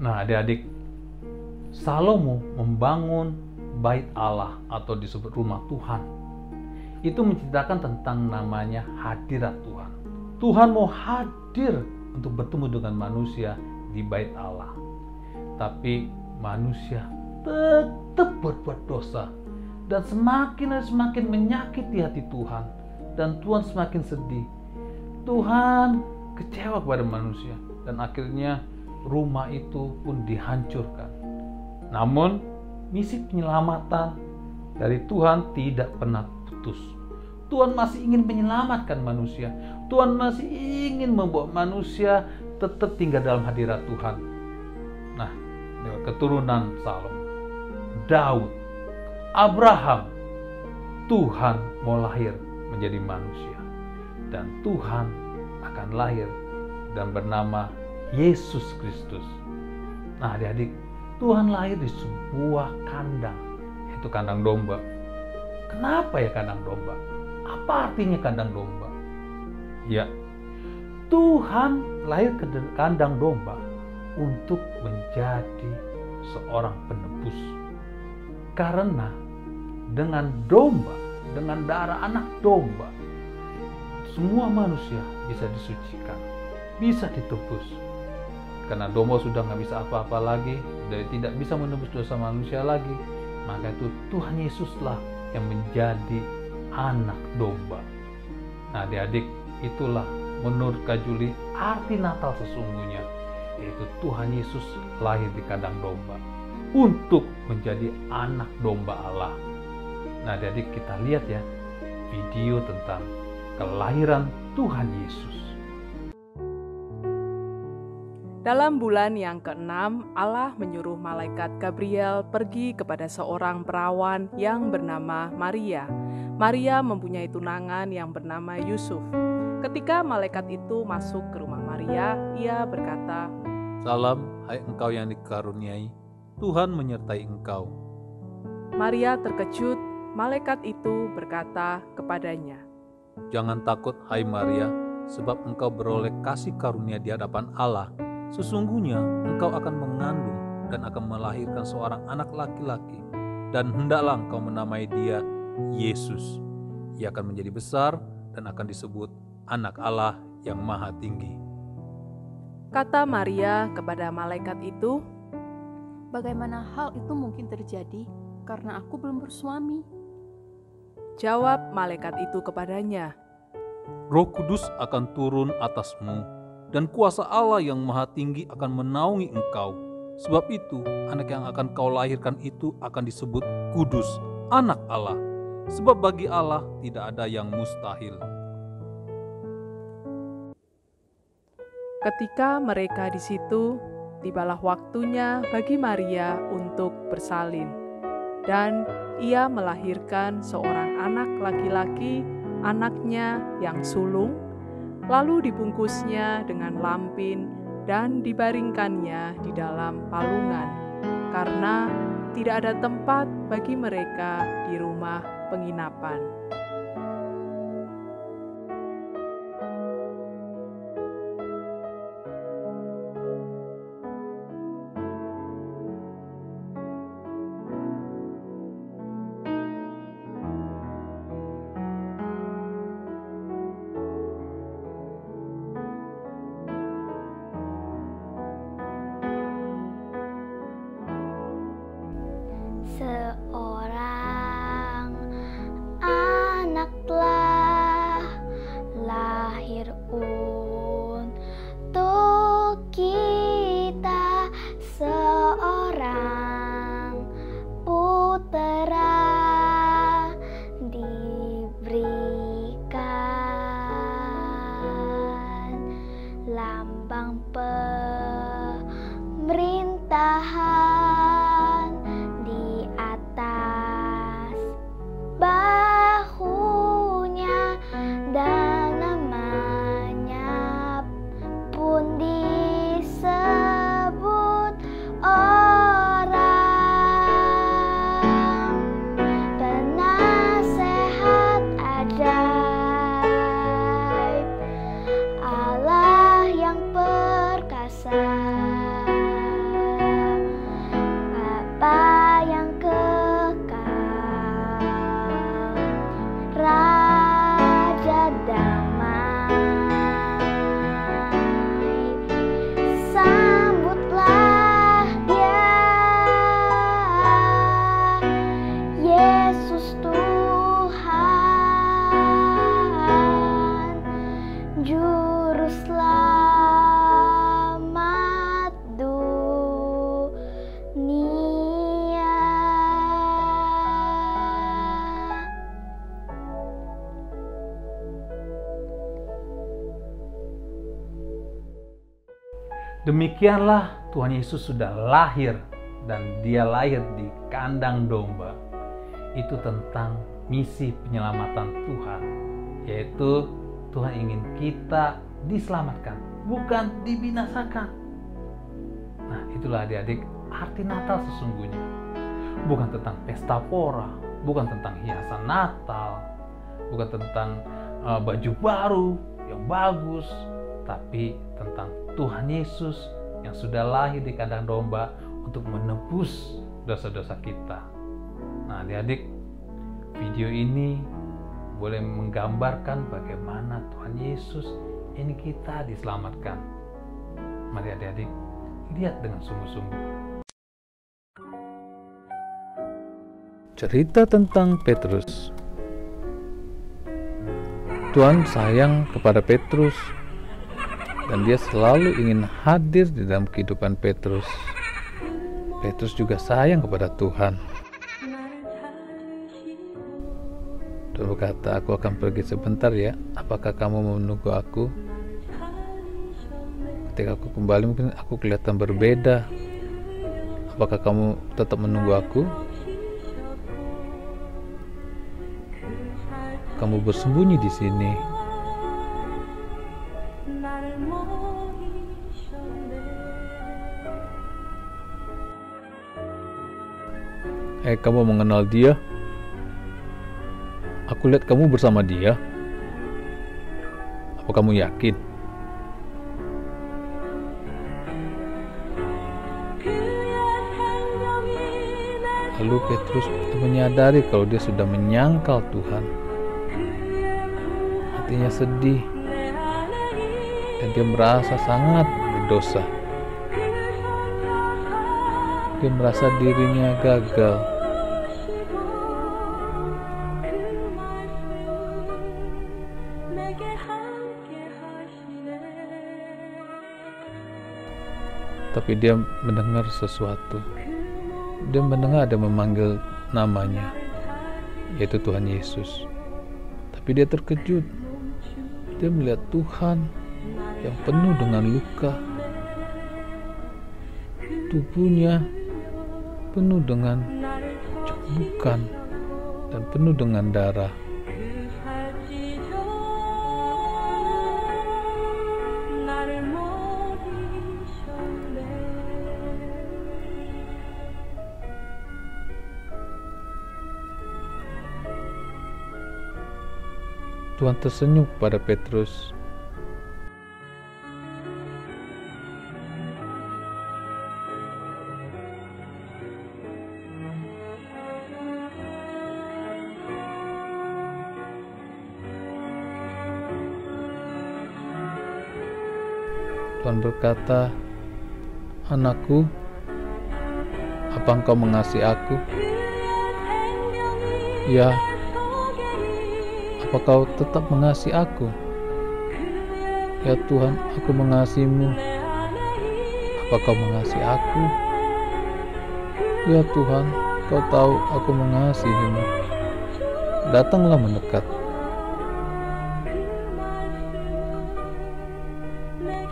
Nah, adik-adik, Salomo membangun bait Allah atau disebut rumah Tuhan. Itu menceritakan tentang namanya hadirat Tuhan. Tuhan mau hadir untuk bertemu dengan manusia di bait Allah. Tapi manusia tetap berbuat dosa dan semakin menyakiti hati Tuhan, dan Tuhan semakin sedih. Tuhan kecewa kepada manusia dan akhirnya rumah itu pun dihancurkan. Namun misi penyelamatan dari Tuhan tidak pernah putus. Tuhan masih ingin menyelamatkan manusia. Tuhan masih ingin membawa manusia tetap tinggal dalam hadirat Tuhan. Nah, keturunan Salomo, Daud, Abraham, Tuhan mau lahir menjadi manusia. Dan Tuhan akan lahir dan bernama Yesus Kristus. Nah, adik-adik, Tuhan lahir di sebuah kandang, yaitu kandang domba. Kenapa ya kandang domba? Apa artinya kandang domba? Ya, Tuhan lahir ke kandang domba untuk menjadi seorang penebus. Karena dengan domba, dengan darah anak domba, semua manusia bisa disucikan, bisa ditebus. Karena domba sudah nggak bisa apa-apa lagi, dan tidak bisa menebus dosa manusia lagi, maka itu Tuhan Yesuslah yang menjadi anak domba. Nah, adik-adik, itulah menurut Kak Juli arti Natal sesungguhnya, yaitu Tuhan Yesus lahir di kandang domba untuk menjadi anak domba Allah. Nah, adik-adik, kita lihat ya video tentang kelahiran Tuhan Yesus. Dalam bulan yang ke-6, Allah menyuruh malaikat Gabriel pergi kepada seorang perawan yang bernama Maria. Maria mempunyai tunangan yang bernama Yusuf. Ketika malaikat itu masuk ke rumah Maria, ia berkata, "Salam, hai engkau yang dikaruniai, Tuhan menyertai engkau." Maria terkejut. Malaikat itu berkata kepadanya, "Jangan takut, hai Maria, sebab engkau beroleh kasih karunia di hadapan Allah. Sesungguhnya engkau akan mengandung dan akan melahirkan seorang anak laki-laki, dan hendaklah engkau menamai dia Yesus. Ia akan menjadi besar dan akan disebut Anak Allah yang Maha Tinggi." Kata Maria kepada malaikat itu, "Bagaimana hal itu mungkin terjadi karena aku belum bersuami?" Jawab malaikat itu kepadanya, "Roh Kudus akan turun atasmu, dan kuasa Allah yang Maha Tinggi akan menaungi engkau. Sebab itu, anak yang akan kau lahirkan itu akan disebut Kudus, Anak Allah. Sebab bagi Allah tidak ada yang mustahil." Ketika mereka di situ, tibalah waktunya bagi Maria untuk bersalin, dan ia melahirkan seorang anak laki-laki, anaknya yang sulung, lalu dibungkusnya dengan lampin dan dibaringkannya di dalam palungan, karena tidak ada tempat bagi mereka di rumah penginapan. Seorang Demikianlah Tuhan Yesus sudah lahir, dan dia lahir di kandang domba. Itu tentang misi penyelamatan Tuhan, yaitu Tuhan ingin kita diselamatkan, bukan dibinasakan. Nah, itulah adik-adik arti Natal sesungguhnya. Bukan tentang pesta pora, bukan tentang hiasan Natal, bukan tentang baju baru yang bagus, tapi tentang Tuhan Yesus yang sudah lahir di kandang domba untuk menebus dosa-dosa kita. Nah, adik-adik, video ini boleh menggambarkan bagaimana Tuhan Yesus ingin kita diselamatkan. Mari adik-adik, lihat dengan sungguh-sungguh. Cerita tentang Petrus. Tuhan sayang kepada Petrus, dan dia selalu ingin hadir di dalam kehidupan Petrus. Petrus juga sayang kepada Tuhan. Tuhan berkata, aku akan pergi sebentar ya, apakah kamu mau menunggu aku? Ketika aku kembali mungkin aku kelihatan berbeda. Apakah kamu tetap menunggu aku? Kamu bersembunyi di sini. Kamu mengenal dia? Aku lihat kamu bersama dia. Apa kamu yakin? Lalu Petrus menyadari kalau dia sudah menyangkal Tuhan. Hatinya sedih, dan dia merasa sangat berdosa. Dia merasa dirinya gagal. Tapi dia mendengar sesuatu. Dia mendengar ada memanggil namanya, yaitu Tuhan Yesus. Tapi dia terkejut. Dia melihat Tuhan yang penuh dengan luka. Tubuhnya penuh dengan cabukan dan penuh dengan darah. Tuhan tersenyum kepada Petrus. Tuhan berkata, anakku, apa engkau mengasihi aku? Ya. Apa kau tetap mengasihi aku? Ya Tuhan, aku mengasihimu. Apa kau mengasihi aku? Ya Tuhan, kau tahu aku mengasihimu. Datanglah mendekat.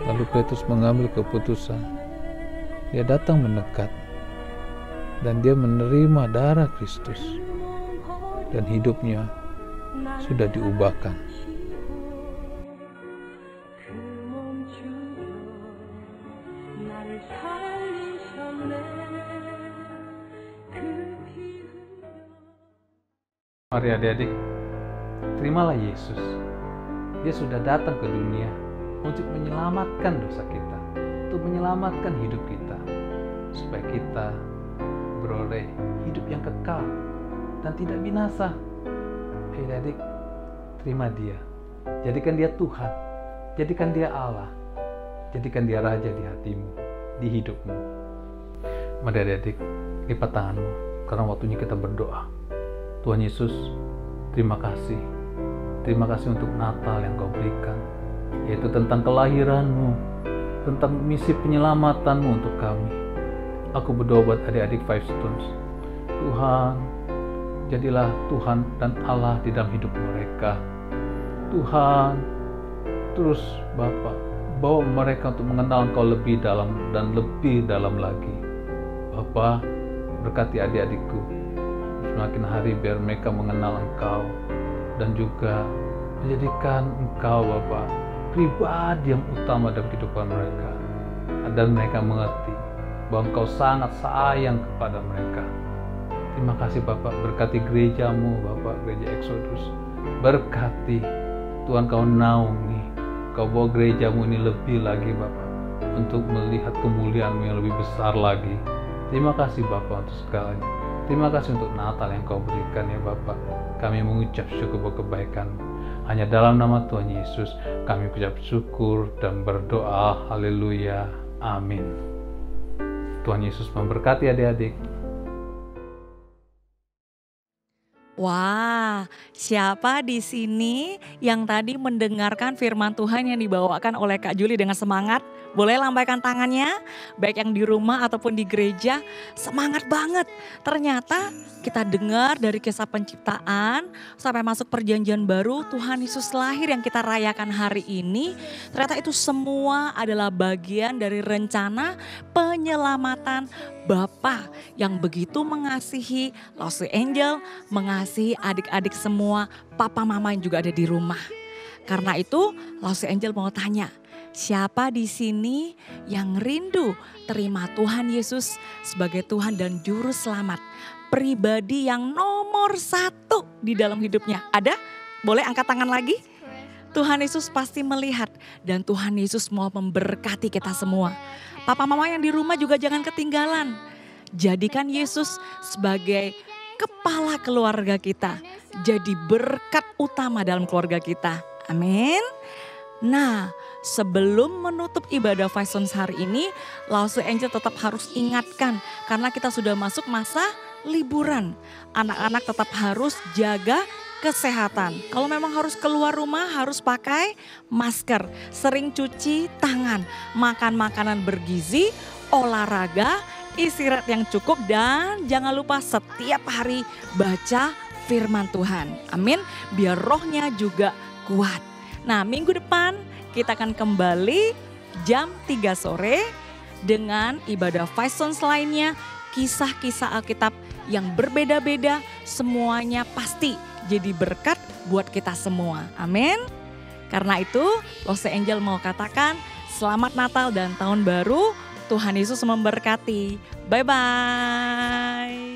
Lalu Petrus mengambil keputusan. Dia datang mendekat, dan dia menerima darah Kristus, dan hidupnya sudah diubahkan. Mari adik-adik, terimalah Yesus. Dia sudah datang ke dunia untuk menyelamatkan dosa kita, untuk menyelamatkan hidup kita, supaya kita beroleh hidup yang kekal dan tidak binasa. Adik-adik, terima dia. Jadikan dia Tuhan. Jadikan dia Allah. Jadikan dia Raja di hatimu, di hidupmu. Mari adik-adik, lipat tanganmu, karena waktunya kita berdoa. Tuhan Yesus, terima kasih. Terima kasih untuk Natal yang kau berikan, yaitu tentang kelahiranmu, tentang misi penyelamatanmu untuk kami. Aku berdoa buat adik-adik Five Stones. Tuhan, jadilah Tuhan dan Allah di dalam hidup mereka. Tuhan, terus Bapa, bawa mereka untuk mengenal Engkau lebih dalam dan lebih dalam lagi. Bapa, berkati adik-adikku, semakin hari biar mereka mengenal Engkau dan juga menjadikan Engkau Bapa pribadi yang utama dalam kehidupan mereka, dan mereka mengerti bahwa Engkau sangat sayang kepada mereka. Terima kasih Bapak, berkati gerejamu Bapak, gereja Exodus. Berkati Tuhan, Kau naungi, Kau bawa gerejamu ini lebih lagi Bapak, untuk melihat kemuliaan-Mu yang lebih besar lagi. Terima kasih Bapak untuk segalanya. Terima kasih untuk Natal yang Kau berikan ya Bapak. Kami mengucap syukur buat kebaikan-Mu. Hanya dalam nama Tuhan Yesus kami ucap syukur dan berdoa. Haleluya. Amin. Tuhan Yesus memberkati adik-adik. Wah, siapa di sini yang tadi mendengarkan firman Tuhan yang dibawakan oleh Kak Julie dengan semangat? Boleh lambaikan tangannya, baik yang di rumah ataupun di gereja. Semangat banget. Ternyata kita dengar dari kisah penciptaan sampai masuk perjanjian baru, Tuhan Yesus lahir yang kita rayakan hari ini. Ternyata itu semua adalah bagian dari rencana penyelamatan Bapa yang begitu mengasihi Lost Angel, mengasihi adik-adik semua, papa mama yang juga ada di rumah. Karena itu Lost Angel mau tanya, siapa di sini yang rindu terima Tuhan Yesus sebagai Tuhan dan Juru Selamat? Pribadi yang nomor 1 di dalam hidupnya. Ada? Boleh angkat tangan lagi? Tuhan Yesus pasti melihat dan Tuhan Yesus mau memberkati kita semua. Papa mama yang di rumah juga jangan ketinggalan. Jadikan Yesus sebagai kepala keluarga kita. Jadi berkat utama dalam keluarga kita. Amin. Nah, sebelum menutup ibadah Five Stones hari ini, Lost Angel tetap harus ingatkan karena kita sudah masuk masa liburan. Anak-anak tetap harus jaga kesehatan. Kalau memang harus keluar rumah harus pakai masker, sering cuci tangan, makan makanan bergizi, olahraga, istirahat yang cukup dan jangan lupa setiap hari baca firman Tuhan. Amin. Biar rohnya juga kuat. Nah, minggu depan kita akan kembali jam 3 sore dengan ibadah Five Stones lainnya, kisah-kisah Alkitab yang berbeda-beda, semuanya pasti jadi berkat buat kita semua. Amin. Karena itu Lost Angel mau katakan selamat Natal dan Tahun Baru. Tuhan Yesus memberkati. Bye-bye.